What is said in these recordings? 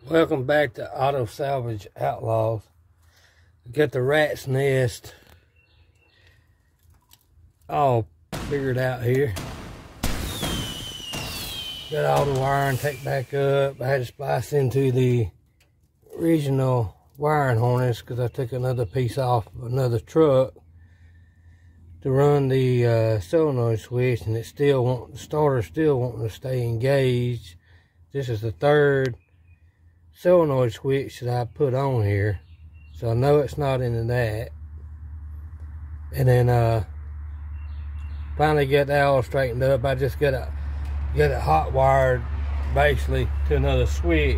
Welcome back to Auto Salvage Outlaws. Got the rat's nest all figured out here. Got all the wiring taken back up. I had to splice into the original wiring harness because I took another piece off of another truck to run the solenoid switch, and the starter still wanting to stay engaged. This is the third solenoid switch that I put on here, so I know it's not into that. And then finally get that all straightened up. I just got it hot wired basically to another switch.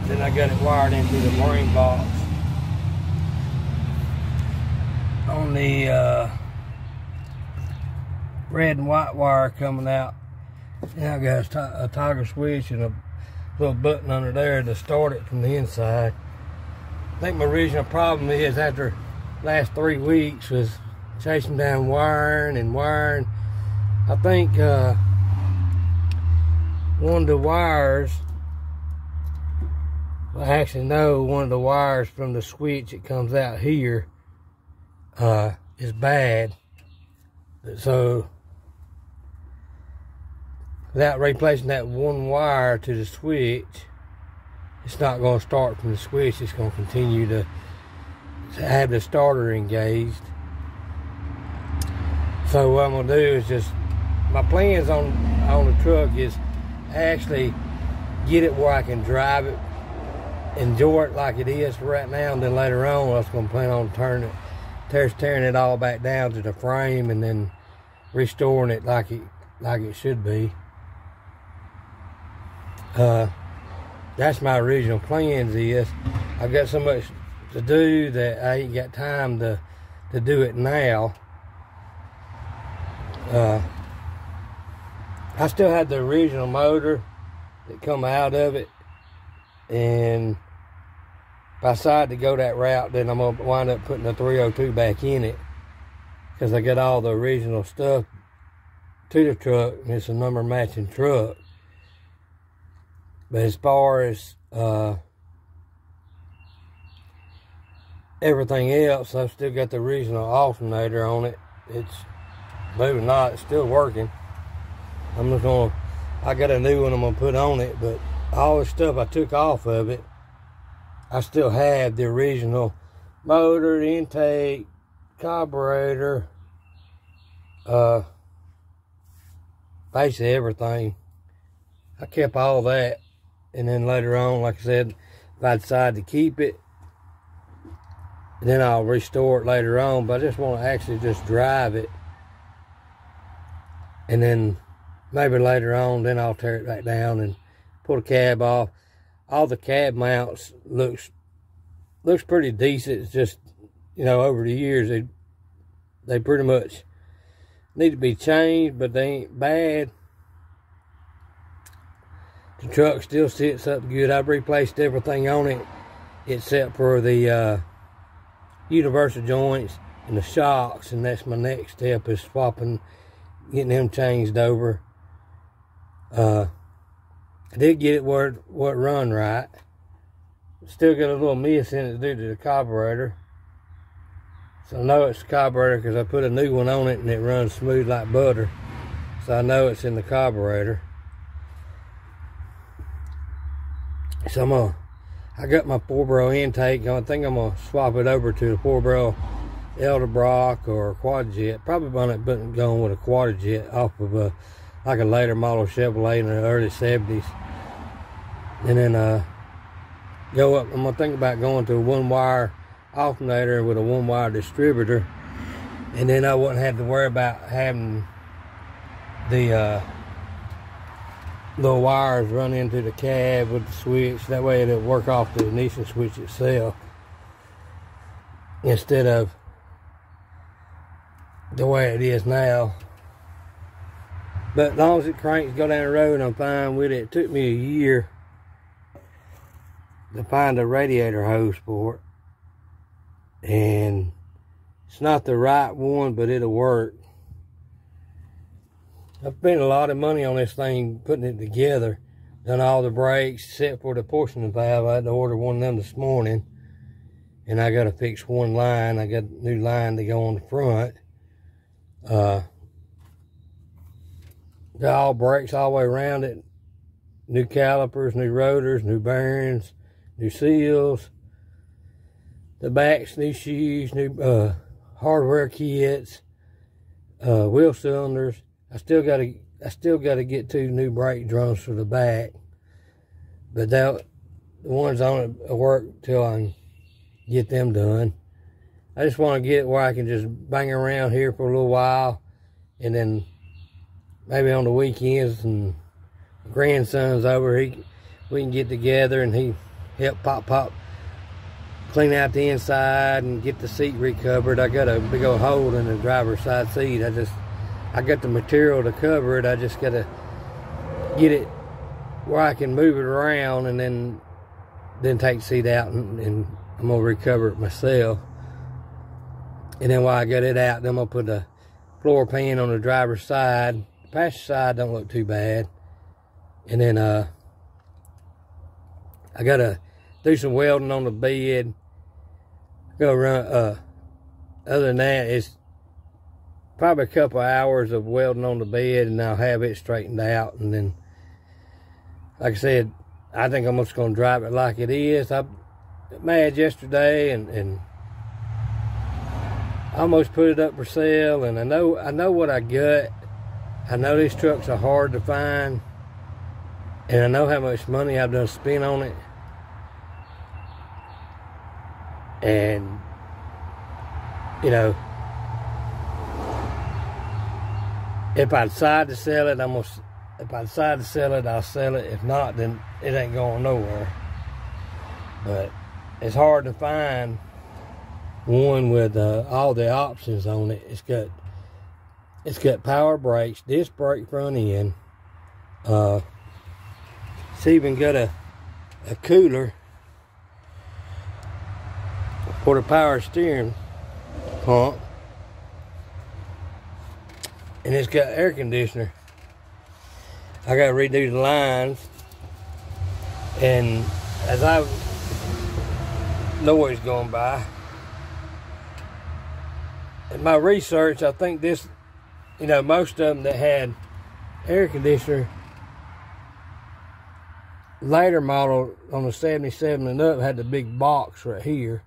Then I got it wired into the brain box on the red and white wire coming out. Now I got a toggle switch and a little button under there to start it from the inside. I think my original problem is, after last 3 weeks, was chasing down wiring and wiring. I think one of the wires, I actually know one of the wires from the switch that comes out here is bad. So without replacing that one wire to the switch, it's not going to start from the switch. It's going to continue to have the starter engaged. So what I'm going to do is just, my plans on the truck is actually get it where I can drive it, enjoy it like it is for right now, and then later on I was going to plan on tearing it all back down to the frame and then restoring it like it should be. That's my original plans. I've got so much to do that I ain't got time to do it now. I still had the original motor that come out of it, and if I decide to go that route, then I'm gonna wind up putting the 302 back in it, because I got all the original stuff to the truck, and it's a number matching truck. But as far as everything else, I've still got the original alternator on it. It's, believe it or not, it's still working. I got a new one I'm gonna put on it, but all the stuff I took off of it, I still have the original motor, the intake, carburetor, basically everything. I kept all that. And then later on, like I said, if I decide to keep it, then I'll restore it later on. But I just want to actually just drive it. And then maybe later on, then I'll tear it back down and pull the cab off. All the cab mounts looks pretty decent. It's just, you know, over the years, they pretty much need to be changed, but they ain't bad. The truck still sits up good. I've replaced everything on it except for the universal joints and the shocks, and that's my next step, is getting them changed over. I did get it where it run right. Still got a little miss in it due to the carburetor. So I know it's the carburetor because I put a new one on it and it runs smooth like butter. So I know it's in the carburetor. So I got my 4-barrel intake. I think I'm gonna swap it over to the 4-barrel Edelbrock or Quadjet. Probably wind up going with a Quadjet off of like a later model Chevrolet in the early 70s. And then go up. I'm gonna think about going to a 1-wire alternator with a 1-wire distributor, and then I wouldn't have to worry about having the little wires run into the cab with the switch. That way it'll work off the ignition switch itself instead of the way it is now. But as long as it cranks, go down the road, I'm fine with it. It took me a year to find a radiator hose for it, and it's not the right one, but it'll work. I've spent a lot of money on this thing, putting it together. done all the brakes except for the portion valve. I had to order one of them this morning, and I got to fix one line. I got a new line to go on the front. Got all brakes all the way around it. New calipers, new rotors, new bearings, new seals. The backs, new shoes, new hardware kits, wheel cylinders. I still gotta get 2 new brake drums for the back, but the ones on it will work till I can get them done. I just want to get where I can just bang around here for a little while, and then maybe on the weekends and my grandson's over, we can get together and he help pop clean out the inside and get the seat recovered. I got a big old hole in the driver's side seat. I got the material to cover it. I just got to get it where I can move it around, and then take the seat out, and I'm going to recover it myself. And then while I got it out, then I'm going to put the floor pan on the driver's side. The passenger side don't look too bad. And then I got to do some welding on the bed. Go run, other than that, it's probably a couple hours of welding on the bed, and I'll have it straightened out. And then, like I said, I think I'm just going to drive it like it is. I got mad yesterday and I almost put it up for sale, and I know what I got. I know these trucks are hard to find, and I know how much money I've done spent on it. And, you know, if I decide to sell it, I'll sell it. If not, then it ain't going nowhere. But it's hard to find one with all the options on it. It's got power brakes, disc brake front end. It's even got a cooler for the power steering pump, and it's got air conditioner. I got to redo the lines, and as I noise going by, in my research, I think this, you know, most of them that had air conditioner, later model on the 77 and up had the big box right here.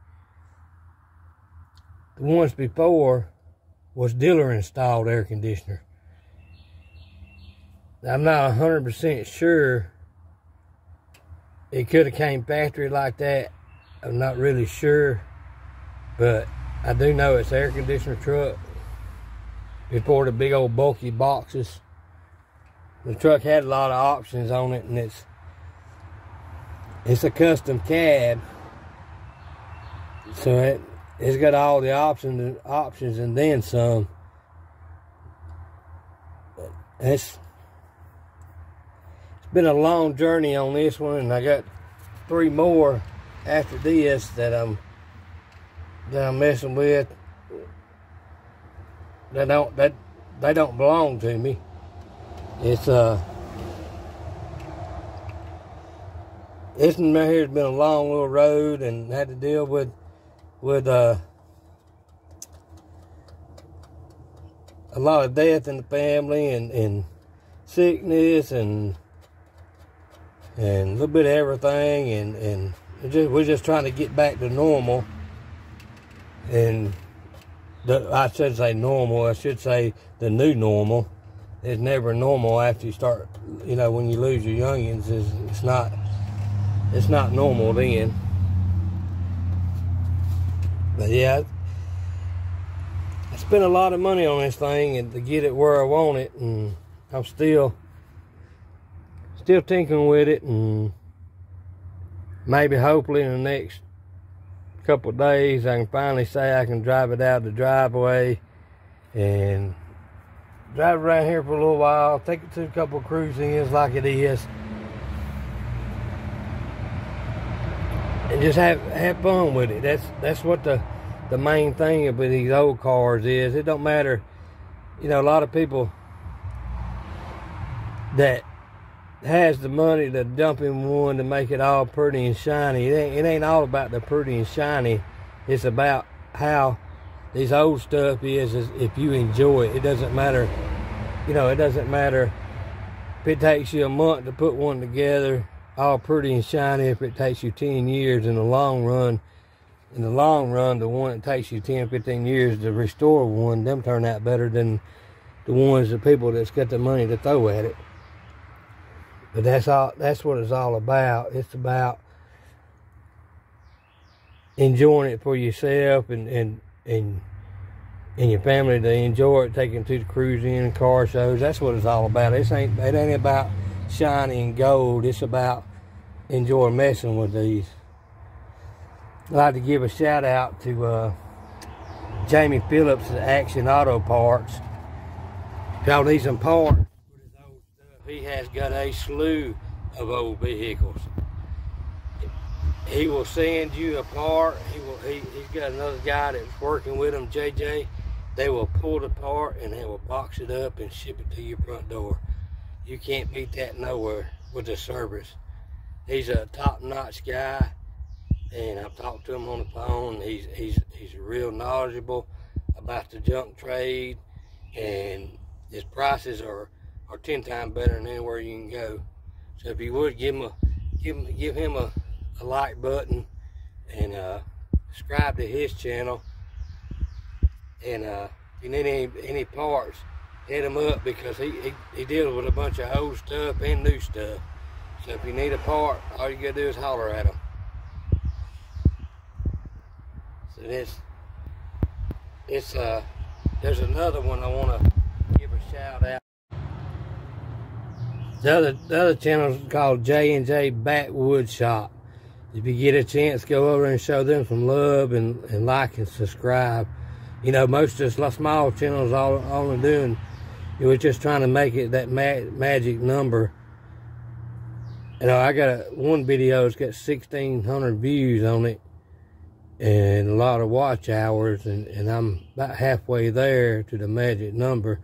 The ones before was dealer installed air conditioner. I'm not 100% sure. It could have came factory like that. I'm not really sure, but I do know it's air conditioner truck before the big old bulky boxes. The truck had a lot of options on it, and it's a custom cab, so it's got all the options and then some. It's been a long journey on this one, and I got 3 more after this that I'm messing with. They don't belong to me. This one right here has been a long little road, and had to deal with a lot of death in the family, and sickness, and a little bit of everything, and we're just trying to get back to normal. And I should say normal. I should say the new normal. It's never normal after you start. You know, when you lose your youngins, it's not normal then. But yeah, I spent a lot of money on this thing and to get it where I want it, and I'm still tinkering with it, and maybe hopefully in the next couple of days I can finally say I can drive it out the driveway and drive around here for a little while, take it to a couple of cruise-ins like it is, and just have fun with it. That's what the main thing with these old cars is. It don't matter, you know, a lot of people that has the money to dump in one to make it all pretty and shiny. It ain't all about the pretty and shiny. It's about how this old stuff is if you enjoy it. It doesn't matter, you know, it doesn't matter if it takes you a month to put one together all pretty and shiny. If it takes you 10 years in the long run, the one that takes you 10, 15 years to restore one, them turn out better than the ones, the people that's got the money to throw at it. But that's what it's all about. It's about enjoying it for yourself and your family to enjoy it, taking to the cruising and car shows. That's what it's all about. It ain't about shiny and gold. It's about enjoying messing with these. I'd like to give a shout out to Jamie Phillips at Action Auto Parts. If y'all need some parts for his old stuff, he has got a slew of old vehicles. He will send you a part. He's got another guy that's working with him, JJ. They will pull the part and they will box it up and ship it to your front door. You can't beat that nowhere with the service. He's a top-notch guy, and I've talked to him on the phone. He's real knowledgeable about the junk trade, and his prices are 10 times better than anywhere you can go. So if you would give him a like button and subscribe to his channel, and if you need any parts, hit him up, because he deals with a bunch of old stuff and new stuff. So if you need a part, all you gotta do is holler at him. So there's another one I want to give a shout out. The other channel is called J&J Backwood Shop. If you get a chance, go over and show them some love and like and subscribe. You know, most of the small channels all they're doing, it was just trying to make it that magic number. You know, I got one video that's got 1,600 views on it and a lot of watch hours, and I'm about halfway there to the magic number.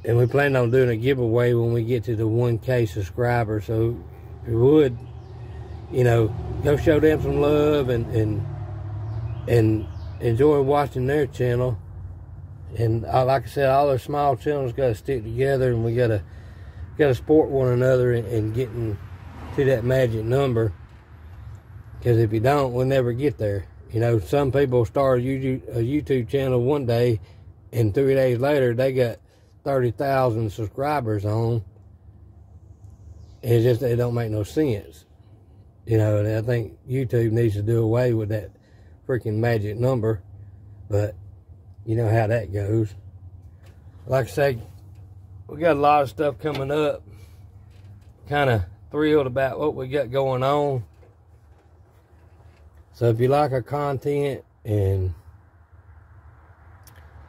And we plan on doing a giveaway when we get to the 1K subscribers. So if you would, you know, go show them some love and enjoy watching their channel. And like I said, all the small channels got to stick together, and we got to support one another and getting to that magic number. Because if you don't, we'll never get there. You know, some people start a YouTube channel one day, and 3 days later they got 30,000 subscribers on. And it don't make no sense. You know, and I think YouTube needs to do away with that freaking magic number. But you know how that goes. Like I say, we got a lot of stuff coming up. Kind of thrilled about what we got going on. So if you like our content, and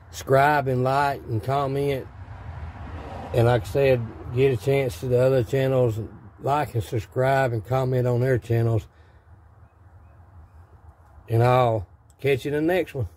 subscribe and like and comment, and like I said, get a chance to the other channels, like and subscribe and comment on their channels, and I'll catch you in the next one.